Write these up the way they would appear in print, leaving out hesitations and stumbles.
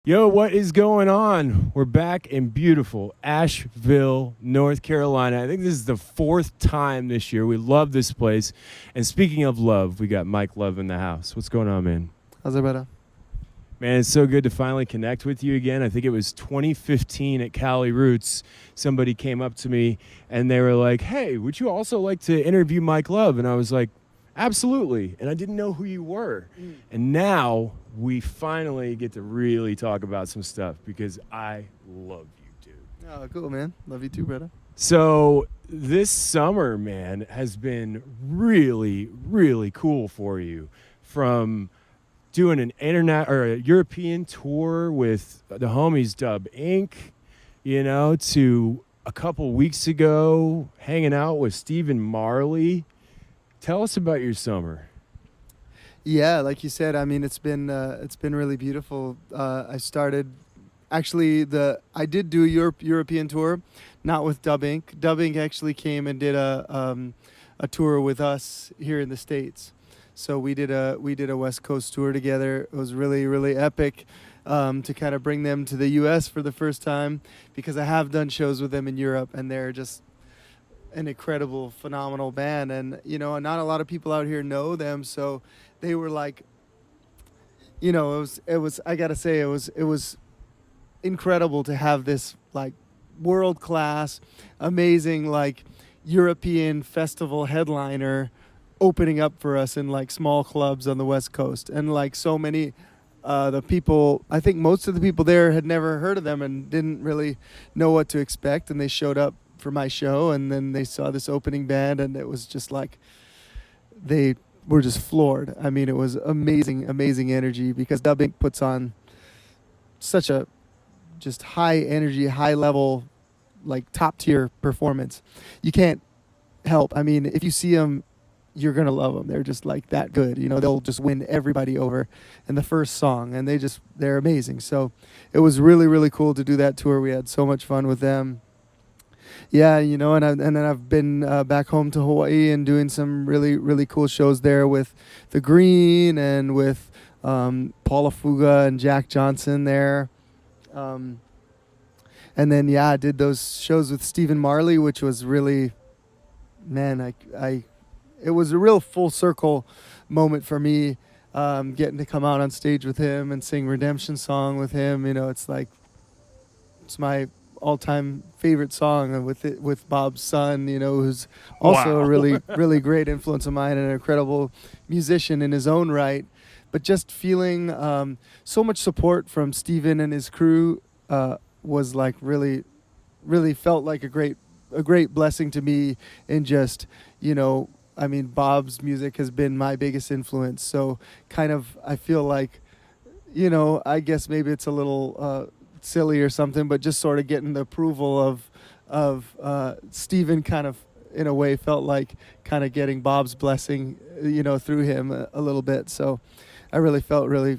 Yo, what is going on? We're back in beautiful Asheville, North Carolina. I think this is the fourth time this year. We love this place. And speaking of love, we got Mike Love in the house. What's going on, man? How's it, brother? Man, it's so good to finally connect with you again. I think it was 2015 at Cali Roots. Somebody came up to me and they were like, hey, would you also like to interview Mike Love? And I was like, absolutely. And I didn't know who you were. And now we finally get to really talk about some stuff because I love you, dude. Oh, cool, man. Love you too, brother. So this summer, man, has been really, really cool for you. From doing an internet or a European tour with the homies Dub Inc., to a couple weeks ago hanging out with Stephen Marley. Tell us about your summer. Yeah, like you said, I mean, it's been really beautiful. I started, actually, I did do a European tour, not with Dub Inc. Dub Inc. actually came and did a tour with us here in the States. So we did a West Coast tour together. It was really, really epic to kind of bring them to the U.S. for the first time, because I have done shows with them in Europe, and they're just an incredible, phenomenal band. And, not a lot of people out here know them, so they were like, it was I gotta say, it was incredible to have this like world-class, amazing, like European festival headliner opening up for us in like small clubs on the West Coast. And like so many the people, I think most of the people there had never heard of them and didn't really know what to expect, and they showed up for my show, and then they saw this opening band, and it was just like they were just floored. I mean, it was amazing, amazing energy, because Dub Inc. puts on such a just high energy, high level, like top tier performance. You can't help. I mean, if you see them, you're going to love them. They're just like that good. They'll just win everybody over in the first song, and they're amazing. So it was really, really cool to do that tour. We had so much fun with them. Yeah, and then I've been back home to Hawaii and doing some really, really cool shows there with The Green and with Paula Fuga and Jack Johnson there. And then, I did those shows with Stephen Marley, which was really, man, it was a real full circle moment for me, getting to come out on stage with him and sing Redemption Song with him. It's like, it's my all-time favorite song with Bob's son, who's also a really, really great influence of mine and an incredible musician in his own right. But just feeling so much support from Steven and his crew was like really, really felt like a great blessing to me. In just, I mean, Bob's music has been my biggest influence. So kind of, I feel like, I guess maybe it's a little silly or something, but just sort of getting the approval of Steven kind of, in a way, felt like kind of getting Bob's blessing, through him a little bit. So I really felt really,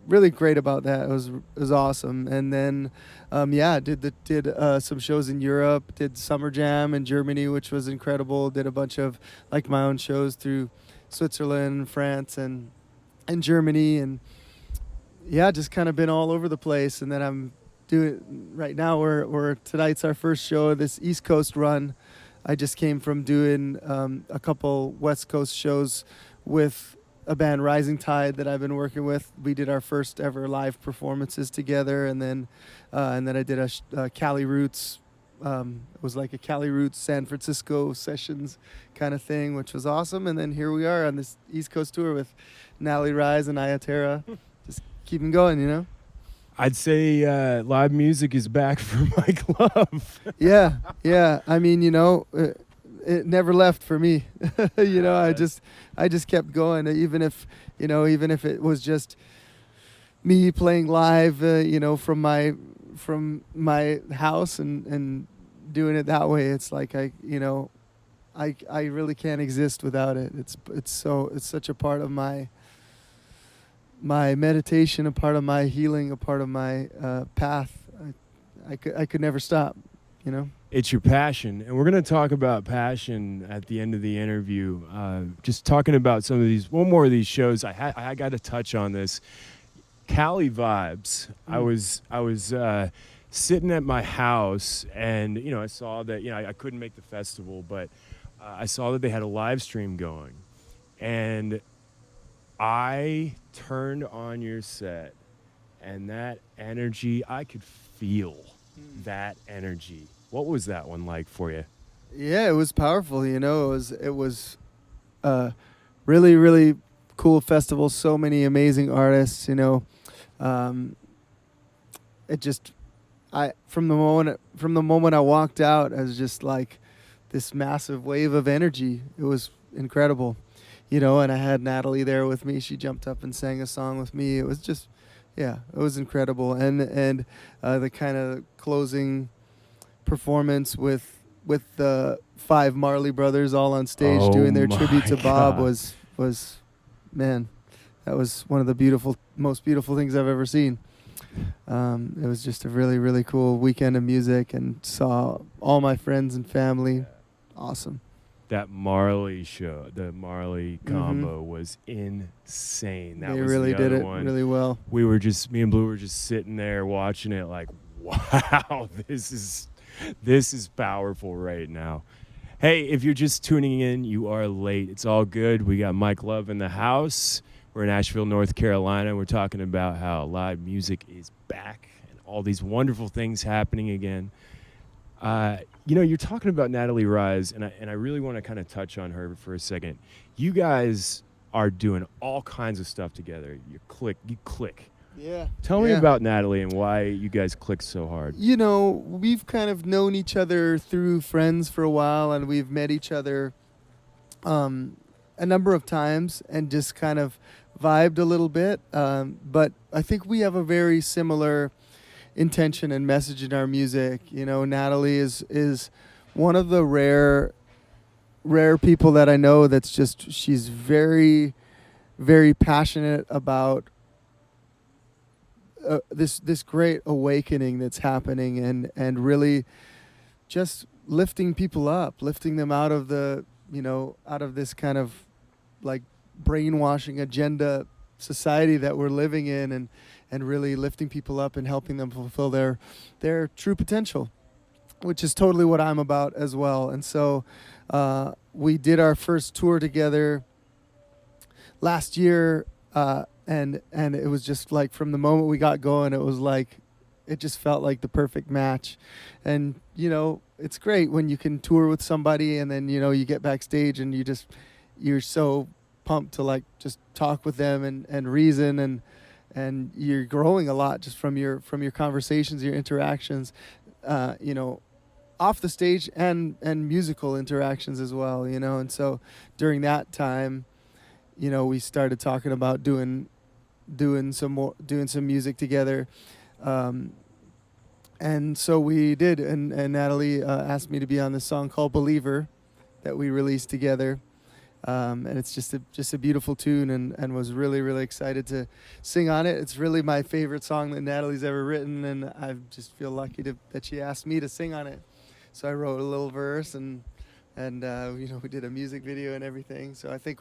really great about that. It was awesome. And then, did some shows in Europe, did Summer Jam in Germany, which was incredible. Did a bunch of like my own shows through Switzerland, France, and Germany. And just kind of been all over the place. And then I'm doing right now, we're tonight's our first show of this East Coast run. I just came from doing a couple West Coast shows with a band, Rising Tide, that I've been working with. We did our first ever live performances together, and then I did a Cali Roots. It was like a Cali Roots San Francisco sessions kind of thing, which was awesome. And then here we are on this East Coast tour with Natalie Rise and Ayaterra, just keeping going, I'd say live music is back for Mike Love. Yeah. I mean, it never left for me. I just kept going, even if it was just me playing live, from my house and doing it that way. It's like I really can't exist without it. It's such a part of my meditation, a part of my healing, a part of my path. I could never stop, It's your passion, and we're going to talk about passion at the end of the interview. Just talking about one more of these shows. I got to touch on this. Cali vibes. I was sitting at my house, and I saw that I couldn't make the festival, but I saw that they had a live stream going, and I turned on your set, and that energy, I could feel that energy. What was that one like for you? Yeah, it was powerful. It was really, really cool festival. So many amazing artists. Um, it just, I from the moment I walked out, I was just like this massive wave of energy. It was incredible. And I had Natalie there with me. She jumped up and sang a song with me. It was just, yeah, it was incredible. And the kind of closing performance with the five Marley brothers all on stage doing their tribute to Bob God. was man, that was one of the most beautiful things I've ever seen. It was just a really, really cool weekend of music, and saw all my friends and family. Awesome. That Marley show, the Marley combo was insane. That They was really the did other it one. really well. Me and Blue were just sitting there watching it like, wow, this is powerful right now. Hey, if you're just tuning in, you are late. It's all good. We got Mike Love in the house. We're in Asheville, North Carolina. We're talking about how live music is back and all these wonderful things happening again. You're talking about Natalie Rise, and I really want to kind of touch on her for a second. You guys are doing all kinds of stuff together. You click. Yeah. Tell me about Natalie and why you guys click so hard. We've kind of known each other through friends for a while, and we've met each other a number of times and just kind of vibed a little bit. But I think we have a very similar intention and message in our music. Natalie is one of the rare people that I know she's very, very passionate about this great awakening that's happening, and really just lifting people up, lifting them out of out of this kind of like brainwashing agenda society that we're living in, and really lifting people up and helping them fulfill their true potential, which is totally what I'm about as well. And so we did our first tour together last year, and it was just like from the moment we got going, it just felt like the perfect match. And it's great when you can tour with somebody, and then you get backstage and you're so pumped to like just talk with them and reason, and you're growing a lot just from your conversations, your interactions, off the stage and musical interactions as well. And so during that time, we started talking about doing some music together, and so we did. And Natalie asked me to be on this song called "Believer" that we released together, and it's just a beautiful tune, and was really, really excited to sing on it. It's really my favorite song that Natalie's ever written, and I just feel lucky that she asked me to sing on it. So I wrote a little verse, and we did a music video and everything. So I think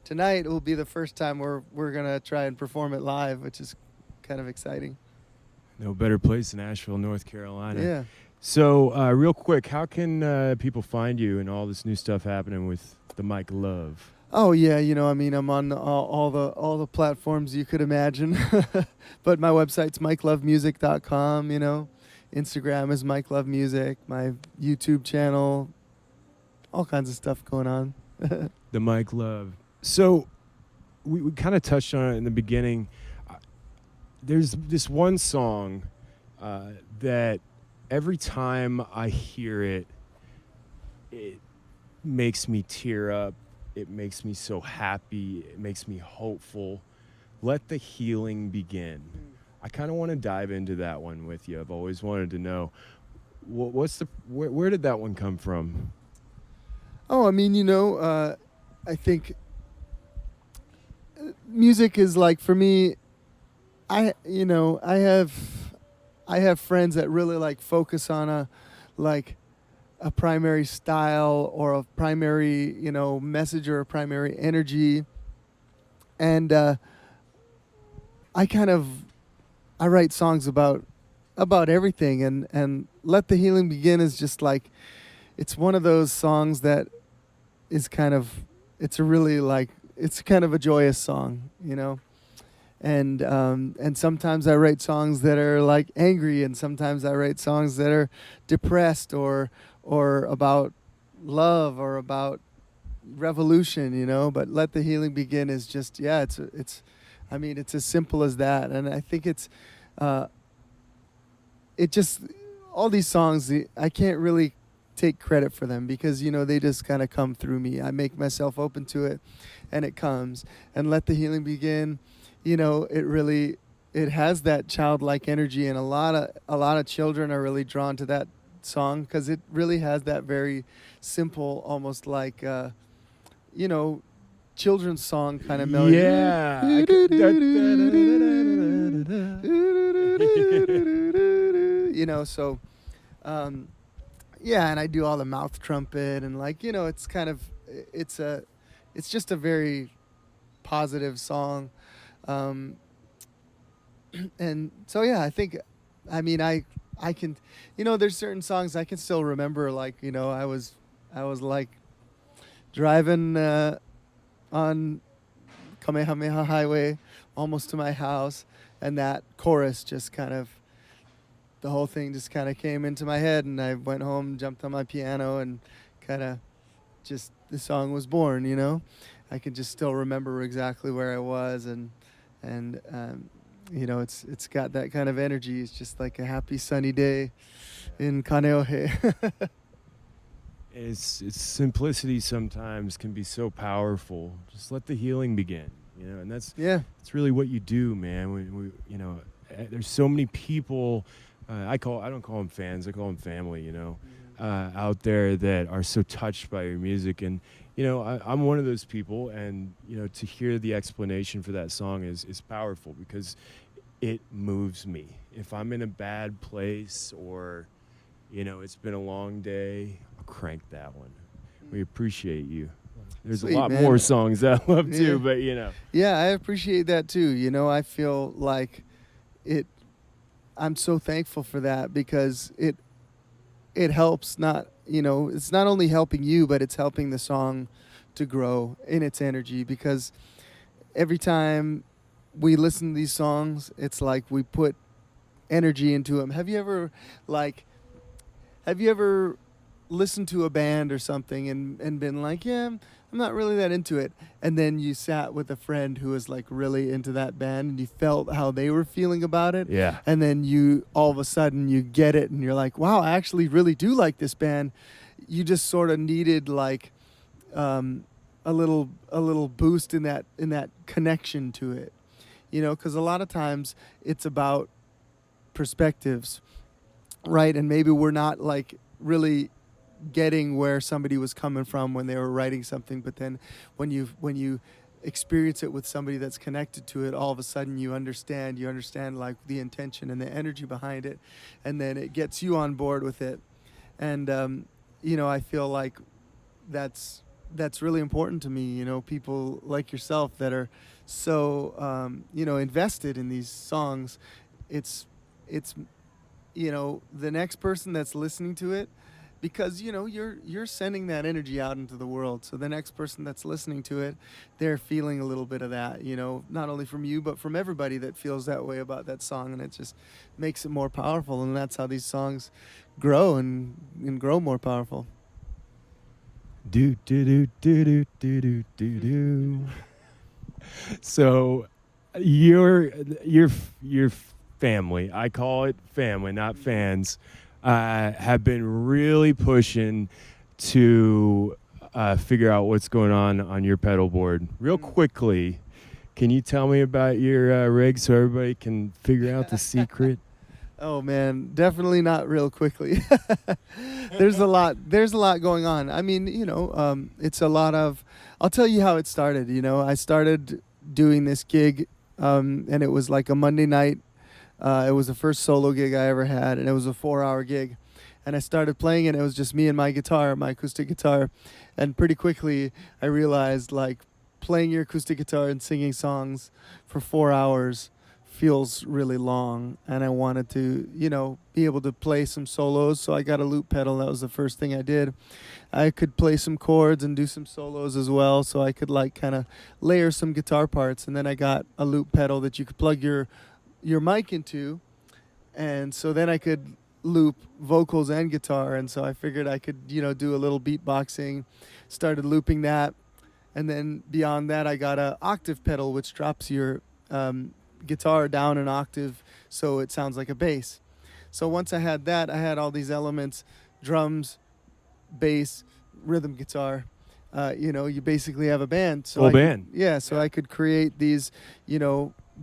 tonight will be the first time we're gonna try and perform it live, which is kind of exciting. No better place than Asheville, North Carolina. Yeah. So real quick, how can people find you and all this new stuff happening with the Mike Love? Oh yeah, I'm on all the platforms you could imagine, but my website's MikeLoveMusic.com. Instagram is Mike Love Music. My YouTube channel, all kinds of stuff going on. The Mike Love. So we kind of touched on it in the beginning. There's this one song that every time I hear it, it makes me tear up. It makes me so happy. It makes me hopeful. Let the Healing Begin. I kind of want to dive into that one with you. I've always wanted to know where did that one come from? Oh, I think music is like, for me, I have friends that really like focus on a primary style or a primary, message or a primary energy. And I write songs about everything, and Let the Healing Begin is just like, it's one of those songs that is kind of, it's a really like, it's kind of a joyous song, you know. And sometimes I write songs that are like angry, and sometimes I write songs that are depressed or about love or about revolution, you know. But Let the Healing Begin is just, yeah, it's I mean, it's as simple as that. And I think it's it just, all these songs, I can't really take credit for them because, you know, they just kind of come through me. I make myself open to it and it comes. And Let the Healing Begin, you know, it has that childlike energy, and a lot of children are really drawn to that song because it really has that very simple, almost like you know, children's song kind of melody. Yeah. You know, so yeah, and I do all the mouth trumpet, and like, you know, it's kind of, it's just a very positive song. And so yeah, I think, I mean, I can, you know, there's certain songs I can still remember, like, you know, I was like driving on Kamehameha Highway almost to my house, and that chorus just kind of, the whole thing just kind of came into my head, and I went home, jumped on my piano, and kind of just, the song was born, you know. I can just still remember exactly where I was, and you know, it's got that kind of energy. It's just like a happy sunny day in Kaneohe. It's simplicity sometimes can be so powerful. Just let the healing begin, you know, and that's really what you do, man. We you know, there's so many people. I don't call them fans. I call them family. You know, out there that are so touched by your music, and you know, I'm one of those people. And you know, to hear the explanation for that song is powerful because it moves me. If I'm in a bad place or, you know, it's been a long day, I'll crank that one. We appreciate you. There's Sweet, a lot man. more songs that I love too, but you know. Yeah, I appreciate that too. You know, I feel like I'm so thankful for that because it helps, not, you know, it's not only helping you, but it's helping the song to grow in its energy, because every time we listen to these songs, it's like we put energy into them. Have you ever listened to a band or something and been like, yeah, I'm not really that into it, and then you sat with a friend who was like really into that band and you felt how they were feeling about it, Yeah. and then you all of a sudden you get it and you're like, wow, I actually really do like this band. You just sort of needed like a little boost in that connection to it, you know, because a lot of times it's about perspectives, right? And maybe we're not like really getting where somebody was coming from when they were writing something, but then when you experience it with somebody that's connected to it, all of a sudden you understand like the intention and the energy behind it, and then it gets you on board with it. And you know, I feel like that's really important to me, you know, people like yourself that are so you know, invested in these songs. It's you know, the next person that's listening to it, because you know, you're sending that energy out into the world, so the next person that's listening to it, they're feeling a little bit of that, you know, not only from you but from everybody that feels that way about that song, and it just makes it more powerful, and that's how these songs grow and grow more powerful. Do do do do do do do do do. So your family, I call it family, not fans, have been really pushing to figure out what's going on your pedal board. Real quickly, can you tell me about your rig so everybody can figure out the secret? Oh man, definitely not real quickly. There's a lot going on. I mean, you know, it's a lot of, I'll tell you how it started. You know, I started doing this gig, and it was like a Monday night. It was the first solo gig I ever had, and it was a 4-hour gig. And I started playing it, and it was just me and my guitar, my acoustic guitar. And pretty quickly, I realized, like, playing your acoustic guitar and singing songs for 4 hours feels really long, and I wanted to, be able to play some solos. So I got a loop pedal. That was the first thing I did. I could play some chords and do some solos as well, so I could like kind of layer some guitar parts. And then I got a loop pedal that you could plug your mic into, and so then I could loop vocals and guitar. And so I figured I could, do a little beatboxing, started looping that. And then beyond that, I got a octave pedal, which drops your guitar down an octave so it sounds like a bass. So once I had that, I had all these elements: drums, bass, rhythm guitar. You basically have a band. So Full band. So I could create these,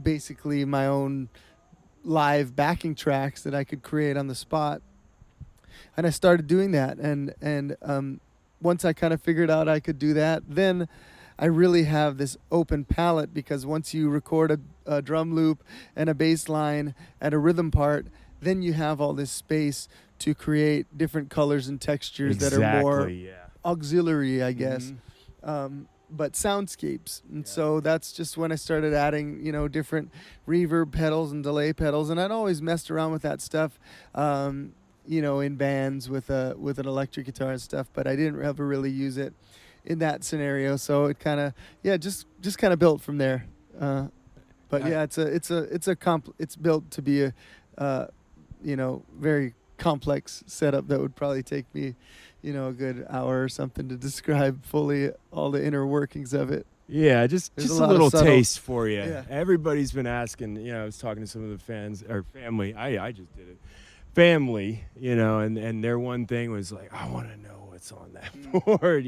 basically my own live backing tracks that I could create on the spot. And I started doing that. And once I kind of figured out I could do that, then I really have this open palette, because once you record a drum loop and a bass line and a rhythm part, then you have all this space to create different colors and textures that are more auxiliary, I guess, but soundscapes. And so that's just when I started adding, different reverb pedals and delay pedals. And I'd always messed around with that stuff, in bands with an electric guitar and stuff, but I didn't ever really use it in that scenario. So it kind of, just kind of built from there. It's built to be a, very complex setup that would probably take me, a good hour or something to describe fully all the inner workings of it. Yeah, just There's a little taste for you. Yeah. Everybody's been asking, I was talking to some of the fans or family. I just did it. Family, and their one thing was like, I want to know what's on that board,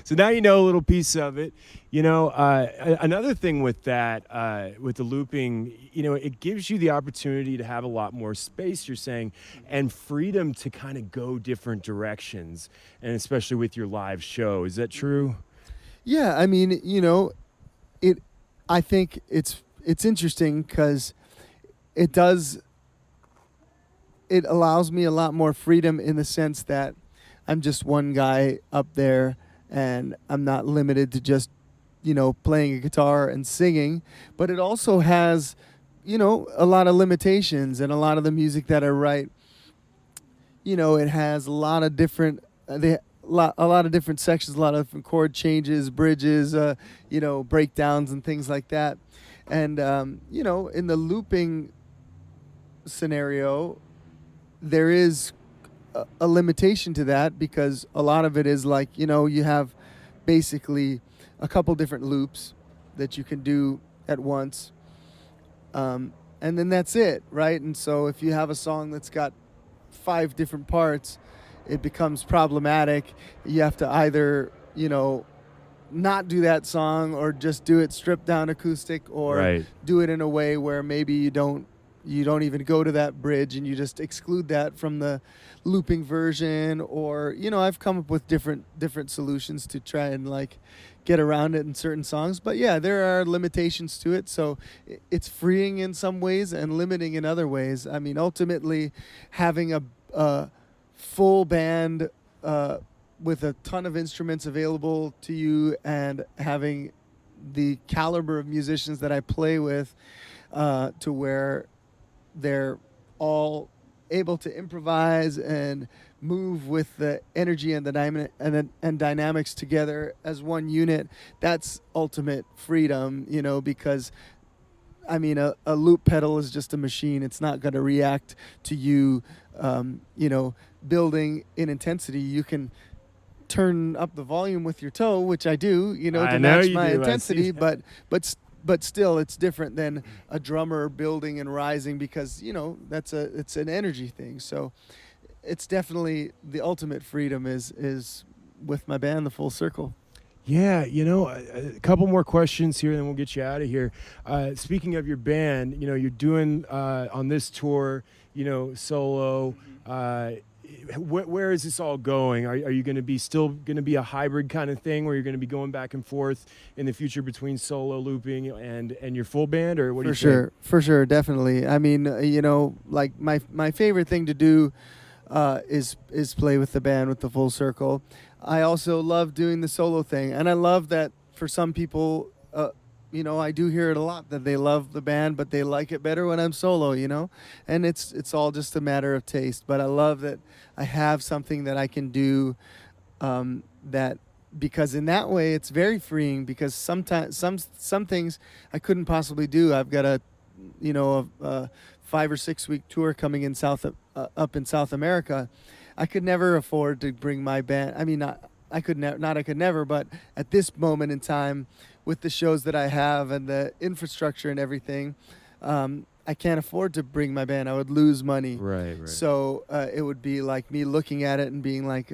So now you know a little piece of it. Another thing with that, with the looping, it gives you the opportunity to have a lot more space, you're saying, and freedom to kind of go different directions, and especially with your live show. Is that true? Yeah, I mean, I think it's interesting because it allows me a lot more freedom in the sense that I'm just one guy up there, and I'm not limited to just, playing a guitar and singing. But it also has, a lot of limitations, and a lot of the music that I write, it has a lot of different, a lot of different sections, a lot of different chord changes, bridges, breakdowns and things like that. And, in the looping scenario, there is a limitation to that, because a lot of it is like, you have basically a couple different loops that you can do at once. And then that's it, right? And so if you have a song that's got 5 different parts, it becomes problematic. You have to either, not do that song, or just do it stripped down acoustic, or do it in a way where maybe you don't even go to that bridge and you just exclude that from the looping version. Or, I've come up with different solutions to try and like get around it in certain songs. But yeah, there are limitations to it. So it's freeing in some ways and limiting in other ways. I mean, ultimately having a full band with a ton of instruments available to you, and having the caliber of musicians that I play with to where they're all able to improvise and move with the energy and the and dynamics together as one unit. That's ultimate freedom, because I mean, a loop pedal is just a machine. It's not going to react to you, building in intensity. You can turn up the volume with your toe, which I do, to match my intensity, but still it's different than a drummer building and rising, because it's an energy thing. So it's definitely the ultimate freedom is with my band, The Full Circle. Yeah, a couple more questions here, then we'll get you out of here. Speaking of your band, you're doing on this tour, solo. Where is this all going? Are you going to be still going to be a hybrid kind of thing, where you're going to be going back and forth in the future between solo looping and your full band, or what do you think? For sure, definitely. I mean, like my favorite thing to do is play with the band, with the Full Circle. I also love doing the solo thing, and I love that for some people, I do hear it a lot that they love the band, but they like it better when I'm solo, and it's all just a matter of taste. But I love that I have something that I can do, that because in that way it's very freeing. Because sometimes some things I couldn't possibly do. I've got a 5 or 6 week tour coming in up in South America. I could never afford to bring my band. I mean, I could never, but at this moment in time, with the shows that I have and the infrastructure and everything, I can't afford to bring my band. I would lose money. Right. So it would be like me looking at it and being like,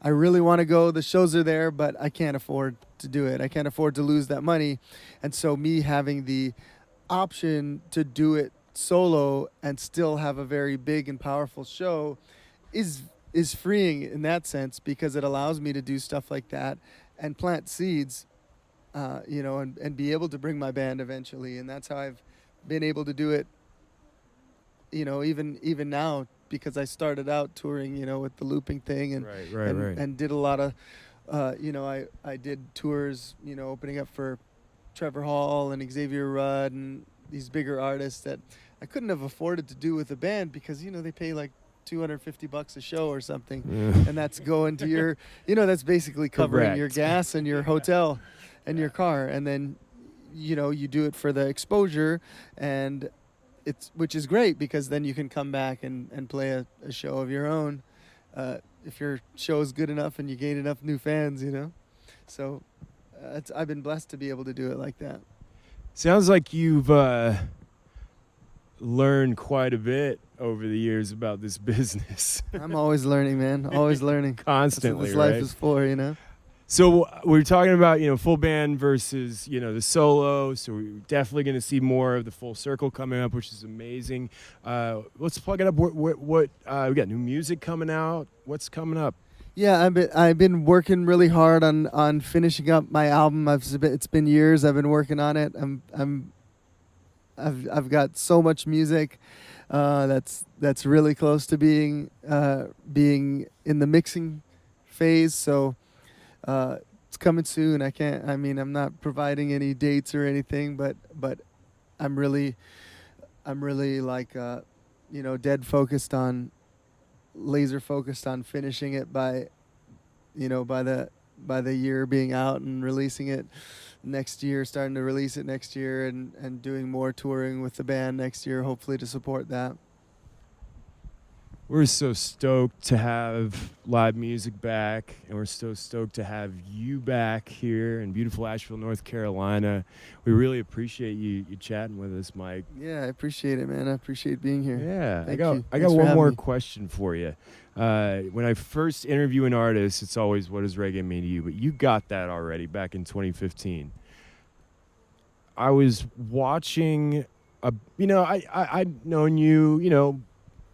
I really want to go. The shows are there, but I can't afford to do it. I can't afford to lose that money. And so me having the option to do it solo and still have a very big and powerful show is freeing in that sense, because it allows me to do stuff like that and plant seeds, and be able to bring my band eventually. And that's how I've been able to do it, even now, because I started out touring, with the looping thing and Right. and did a lot of, I did tours, opening up for Trevor Hall and Xavier Rudd and these bigger artists that I couldn't have afforded to do with a band, because they pay like $250 a show or something, and that's going to your, that's basically covering your Correct. gas and your hotel and your car, and then you do it for the exposure, and which is great, because then you can come back and play a show of your own, if your show is good enough and you gain enough new fans, so I've been blessed to be able to do it like that. Sounds like you've learned quite a bit over the years about this business. I'm always learning, man. Always learning. Constantly, That's what this right? life is for. So we're talking about, full band versus, the solo. So we're definitely going to see more of the full circle coming up, which is amazing. Let's plug it up. What we got new music coming out. What's coming up? Yeah, I've been working really hard on finishing up my album. It's been years I've been working on it. I've got so much music that's really close to being in the mixing phase. So it's coming soon. I'm not providing any dates or anything, but I'm really like laser focused on finishing it by the year being out and releasing it next year, starting to release it next year, and doing more touring with the band next year, hopefully, to support that. We're so stoked to have live music back, and we're so stoked to have you back here in beautiful Asheville, North Carolina. We really appreciate you chatting with us, Mike. Yeah, I appreciate it, man. I appreciate being here. Yeah, Thank I you. got Thanks for one having more me. question for you. When I first interview an artist, it's always, what does reggae mean to you? But you got that already back in 2015. I was watching, I'd known you,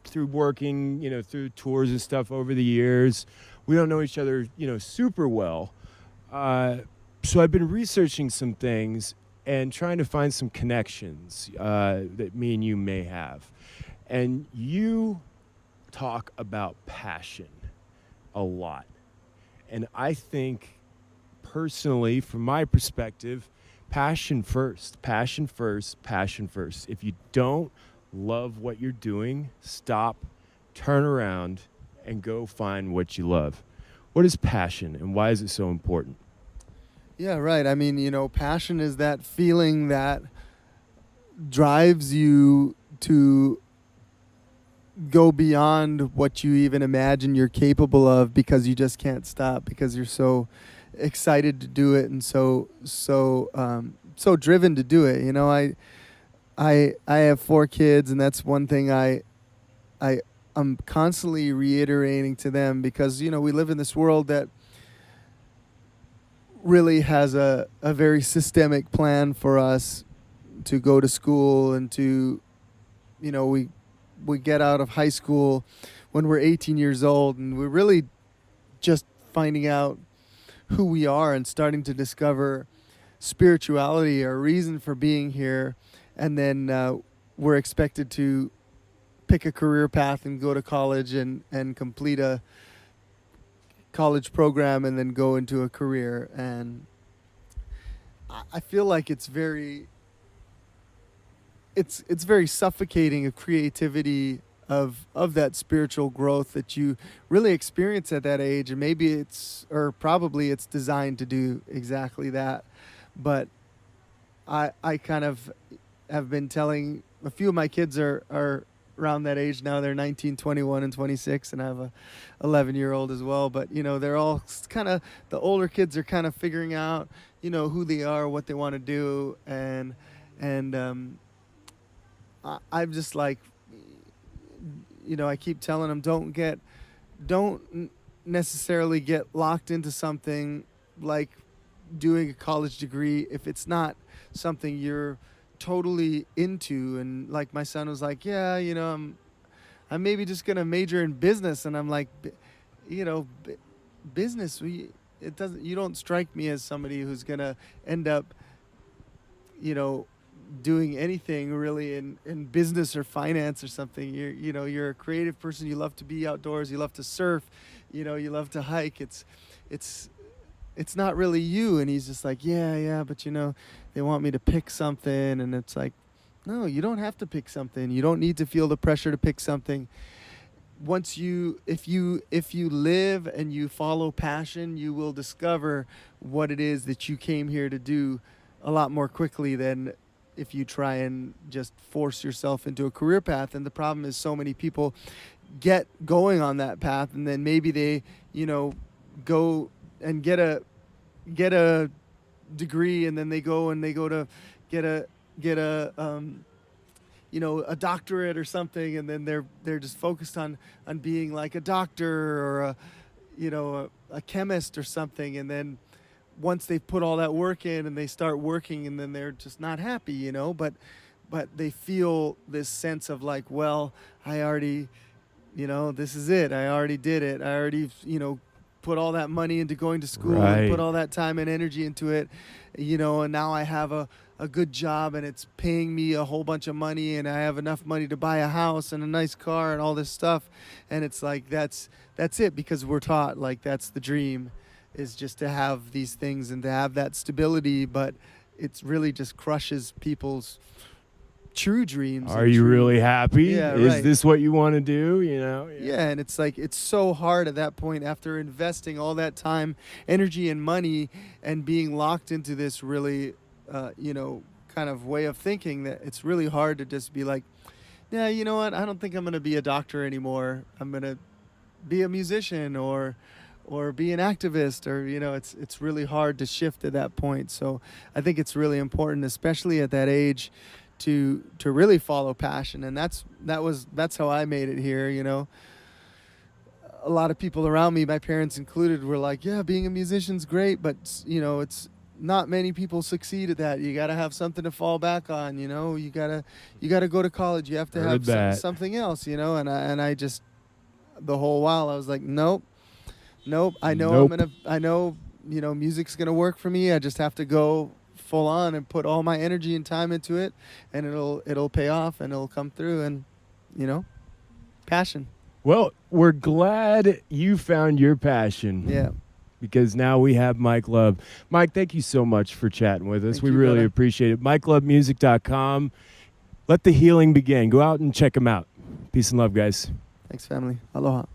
through working, through tours and stuff over the years. We don't know each other, super well. So I've been researching some things and trying to find some connections that me and you may have. And you talk about passion a lot. And I think, personally, from my perspective, passion first. If you don't love what you're doing, stop, turn around, and go find what you love. What is passion, and why is it so important? Yeah, right. I mean, passion is that feeling that drives you to go beyond what you even imagine you're capable of, because you just can't stop, because you're so excited to do it and so driven to do it. I have 4 kids, and that's one thing I'm constantly reiterating to them, because we live in this world that really has a very systemic plan for us to go to school, and to we get out of high school when we're 18 years old, and we're really just finding out who we are and starting to discover spirituality, our reason for being here. And then we're expected to pick a career path and go to college and complete a college program and then go into a career. And I feel like it's very it's very suffocating of creativity, of that spiritual growth that you really experience at that age. And maybe it's, or probably it's designed to do exactly that. But I kind of have been telling, a few of my kids are around that age now. They're 19, 21, and 26, and I have a 11-year-old as well. But they're all kind of, the older kids are kind of figuring out who they are, what they want to do. And I'm just like, I keep telling them, don't necessarily get locked into something like doing a college degree if it's not something you're totally into. And like my son was like, yeah, I'm maybe just gonna major in business. And I'm like, business, you don't strike me as somebody who's gonna end up, doing anything really in business or finance or something. You're a creative person. You love to be outdoors. You love to surf. You love to hike. It's not really you. And he's just like, yeah, but they want me to pick something. And it's like, no, you don't have to pick something. You don't need to feel the pressure to pick something. If you live and you follow passion, you will discover what it is that you came here to do a lot more quickly than if you try and just force yourself into a career path. And the problem is, so many people get going on that path, and then maybe they, go and get a degree, and then they go to get a a doctorate or something, and then they're just focused on being like a doctor or a chemist or something. And then once they've put all that work in and they start working, and then they're just not happy, but they feel this sense of like, well, I already, this is it. I already did it. I already, put all that money into going to school, Right. and put all that time and energy into it, and now I have a good job, and it's paying me a whole bunch of money, and I have enough money to buy a house and a nice car and all this stuff. And it's like, that's it, because we're taught like that's the dream, is just to have these things and to have that stability. But it's really just crushes people's true dreams. Are you really happy? Yeah, Is right. this what you want to do? Yeah, and it's like, it's so hard at that point, after investing all that time, energy, and money, and being locked into this really, kind of way of thinking, that it's really hard to just be like, yeah, you know what? I don't think I'm going to be a doctor anymore. I'm going to be a musician or be an activist, or it's really hard to shift at that point. So I think it's really important, especially at that age, to really follow passion. And that's how I made it here. A lot of people around me, my parents included, were like, yeah, being a musician's great, but it's not many people succeed at that. You got to have something to fall back on. You got to go to college. You have to Heard have that. something else. And I just, the whole while, I was like, nope. I know Nope. I know, music's gonna work for me. I just have to go full on and put all my energy and time into it, and it'll pay off, and it'll come through. And passion. Well, we're glad you found your passion. Yeah. Because now we have Mike Love. Mike, thank you so much for chatting with us. Thank We you, really brother. appreciate it. MikeLoveMusic.com. Let the healing begin. Go out and check him out. Peace and love, guys. Thanks, family. Aloha.